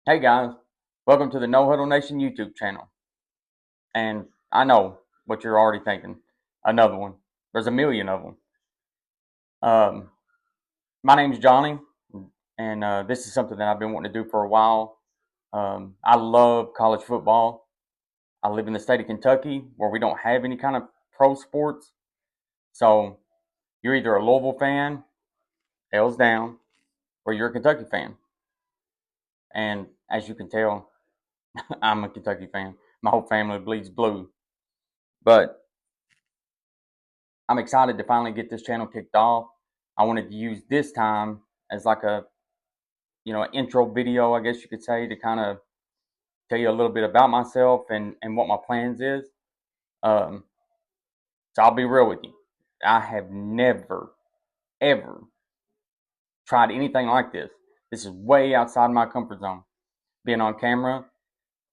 Hey guys, welcome to the No Huddle Nation YouTube channel. And I know what you're already thinking. Another one. There's a million of them. Um, my name's Johnny, and this is something that I've been wanting to do for a while. I love college football. I live in the state of Kentucky where we don't have any kind of pro sports. So you're either a Louisville fan, L's down, or you're a Kentucky fan. And as you can tell, I'm a Kentucky fan. My whole family bleeds blue. But I'm excited to finally get this channel kicked off. I wanted to use this time as like a an intro video, I guess you could say, to kind of tell you a little bit about myself and what my plans is. Um, so I'll be real with you. I have never ever tried anything like this. This is way outside my comfort zone. Being on camera,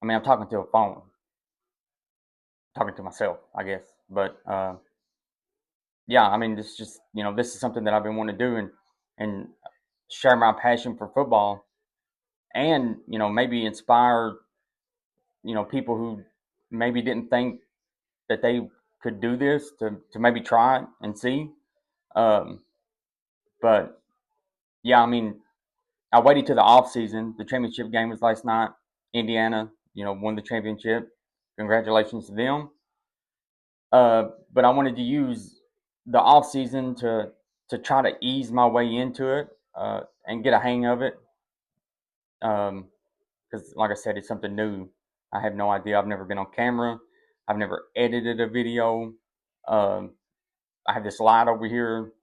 I mean, I'm talking to a phone, talking to myself, I guess. But yeah, I mean, this is something that I've been wanting to do and share my passion for football and maybe inspire people who maybe didn't think that they could do this to maybe try it and see. um, but yeah, I mean, I waited to the off season. The championship game was last night. Indiana won the championship. Congratulations to them. But I wanted to use the off season to try to ease my way into it, and get a hang of it. Because like I said, it's something new. I have no idea. I've never been on camera. I've never edited a video. Um, I have this light over here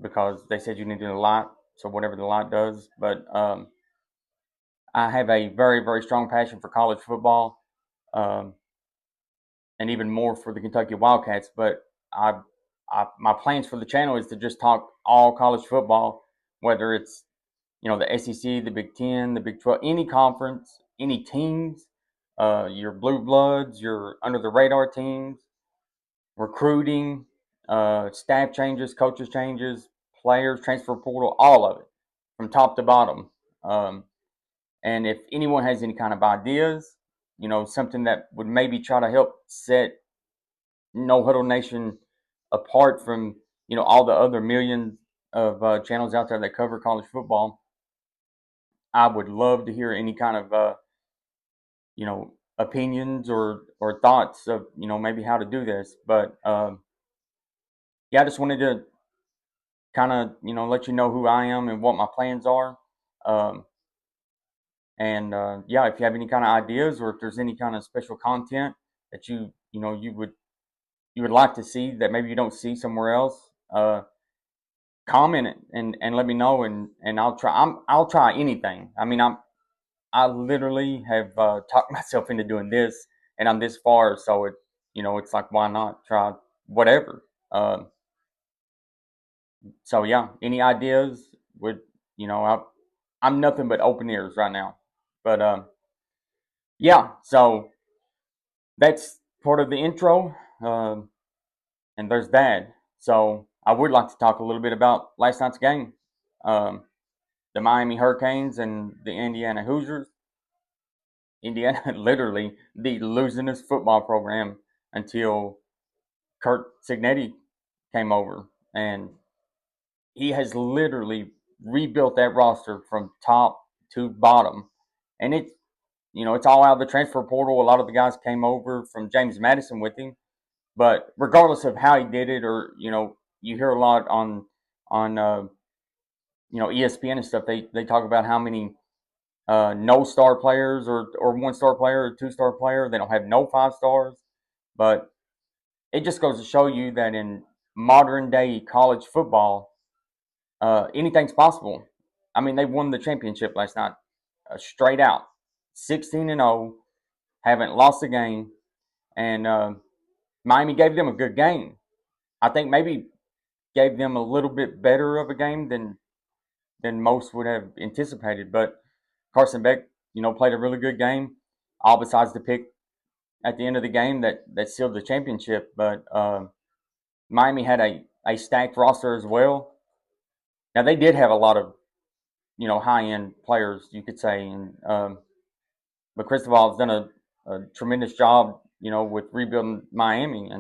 because they said you needed a light, so whatever the light does. But I have a very, very strong passion for college football, um, and even more for the Kentucky Wildcats. But my plans for the channel is to just talk all college football, whether it's the SEC, the Big Ten, the Big 12, any conference, any teams, your blue bloods, your under the radar teams, recruiting, staff changes, coaches changes, players, transfer portal, all of it from top to bottom. Um, and if anyone has any kind of ideas, something that would maybe try to help set No Huddle Nation apart from all the other millions of channels out there that cover college football, I would love to hear any kind of opinions or thoughts of maybe how to do this. But yeah, I just wanted to kind of let you know who I am and what my plans are. Um, and yeah, if you have any kind of ideas or if there's any kind of special content that you would like to see that maybe you don't see somewhere else, comment it and let me know and I'll try anything. I mean, I literally have talked myself into doing this, and I'm this far, so it's like why not try whatever. So yeah, any ideas would I'm nothing but open ears right now. But yeah, so that's part of the intro, and there's that. So I would like to talk a little bit about last night's game, um, the Miami Hurricanes and the Indiana Hoosiers. Indiana literally the losingest football program until Kurt Signetti came over, and he has literally rebuilt that roster from top to bottom, and it's all out of the transfer portal. A lot of the guys came over from James Madison with him, but regardless of how he did it, or you hear a lot on ESPN and stuff. They talk about how many no star players or 1 star player or 2 star player. They don't have no 5 stars, but it just goes to show you that in modern day college football, anything's possible. I mean, they won the championship last night, straight out, 16-0, haven't lost a game, and Miami gave them a good game. I think maybe gave them a little bit better of a game than most would have anticipated. But Carson Beck, played a really good game, all besides the pick at the end of the game that sealed the championship. But Miami had a stacked roster as well. Now they did have a lot of high end players, you could say. And but Cristobal has done a tremendous job, with rebuilding Miami,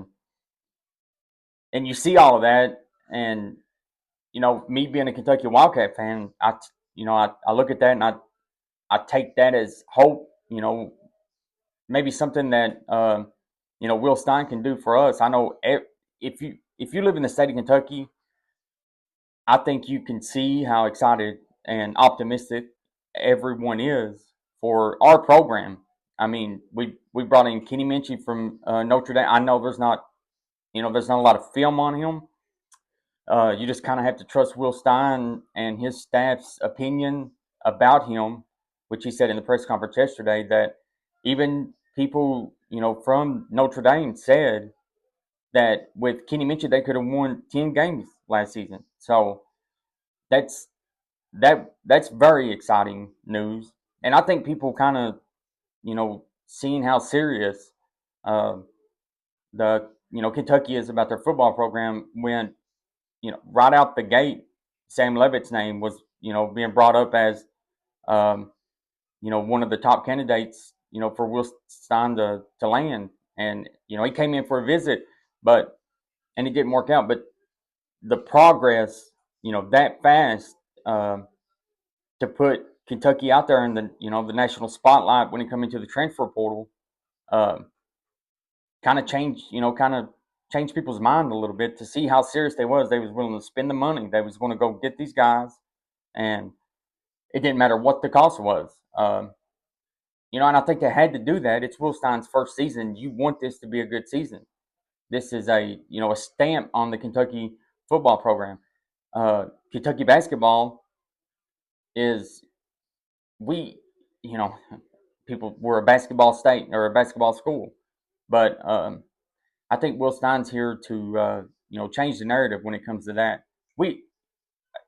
and you see all of that, and me being a Kentucky Wildcat fan, I look at that and I take that as hope. Maybe something that Will Stein can do for us. I know if you live in the state of Kentucky, I think you can see how excited and optimistic everyone is for our program. I mean, we brought in Kenny Minchie from Notre Dame. I know there's not a lot of film on him. You just kind of have to trust Will Stein and his staff's opinion about him, which he said in the press conference yesterday that even people from Notre Dame said that with Kenny Minchie they could have won 10 games last season. So that's that's very exciting news, and I think people kind of seeing how serious uh, the Kentucky is about their football program when right out the gate, Sam Levitt's name was being brought up as um, one of the top candidates for Will Stein to land, and he came in for a visit, and it didn't work out, but the progress that fast. To put Kentucky out there in the national spotlight when it comes into the transfer portal, uh, kind of changed people's mind a little bit to see how serious they was. They was willing to spend the money. They was going to go get these guys, and it didn't matter what the cost was. And I think they had to do that. It's Will Stein's first season. You want this to be a good season. This is a stamp on the Kentucky football program. Kentucky basketball is we you know people were a basketball state or a basketball school, but I think Will Stein's here to change the narrative when it comes to that. We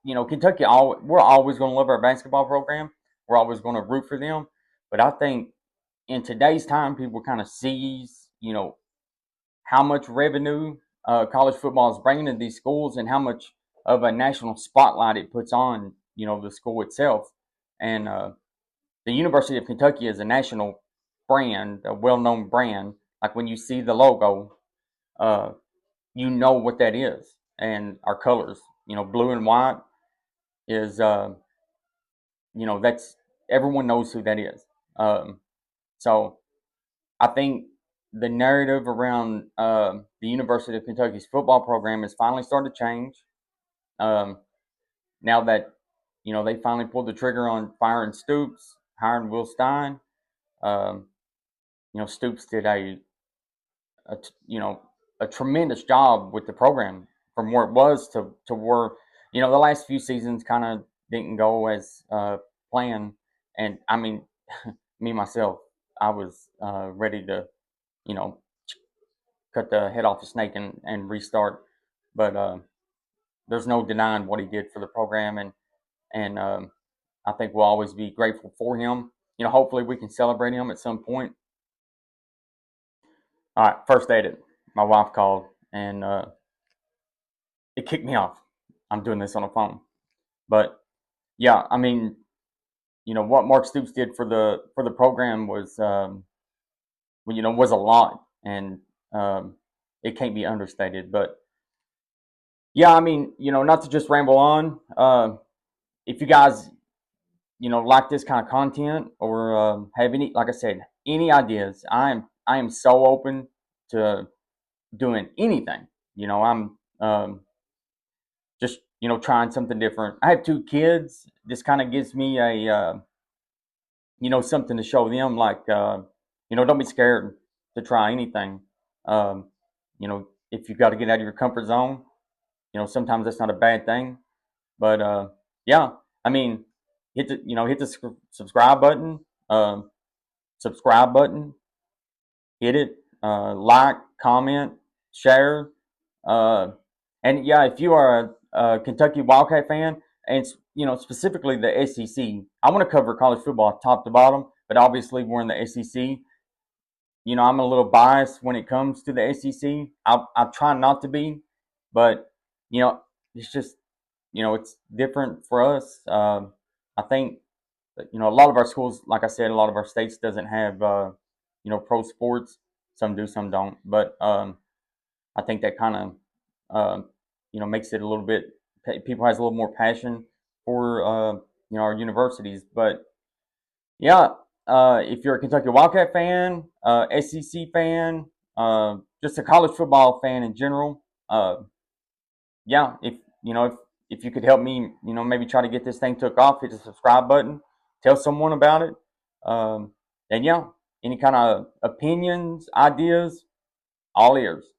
Kentucky, we're always going to love our basketball program. We're always going to root for them, but I think in today's time, people kind of sees how much revenue college football is bringing to these schools and how much of a national spotlight it puts on the school itself, and the University of Kentucky is a national brand, a well-known brand. Like when you see the logo, uh, you know what that is, and our colors, blue and white is, that's everyone knows who that is. So I think the narrative around the University of Kentucky's football program is finally starting to change. Um, Now that they finally pulled the trigger on firing Stoops, hiring Will Stein. Um, Stoops did a a tremendous job with the program from where it was to where the last few seasons kind of didn't go as planned. And I mean, me myself, I was ready to you know cut the head off a snake and restart, but there's no denying what he did for the program, and I think we'll always be grateful for him. Hopefully we can celebrate him at some point. All right, first date, my wife called and it kicked me off. I'm doing this on a phone, but yeah, I mean, what Mark Stoops did for the program was, was a lot, and um, it can't be understated. But yeah, I mean, not to just ramble on. If you guys, like this kind of content or have any, like I said, any ideas, I am so open to doing anything. I'm just trying something different. I have two kids. This kind of gives me a something to show them. Like don't be scared to try anything. If you got to get out of your comfort zone, sometimes that's not a bad thing. But yeah, I mean, hit the subscribe button. Subscribe button. Hit it. Like, comment, share. Uh, and yeah, if you are a Kentucky Wildcat fan, and specifically the SEC, I want to cover college football top to bottom. But obviously, we're in the SEC. I'm a little biased when it comes to the SEC. I try not to be, but it's just it's different for us. I think a lot of our schools, like I said, a lot of our states doesn't have pro sports. Some do, some don't. But I think that kind of makes it a little bit. People has a little more passion for our universities. But yeah, if you're a Kentucky Wildcat fan, SEC fan, just a college football fan in general, yeah, if you could help me, maybe try to get this thing took off, hit the subscribe button, tell someone about it, and yeah, any kind of opinions, ideas, all ears.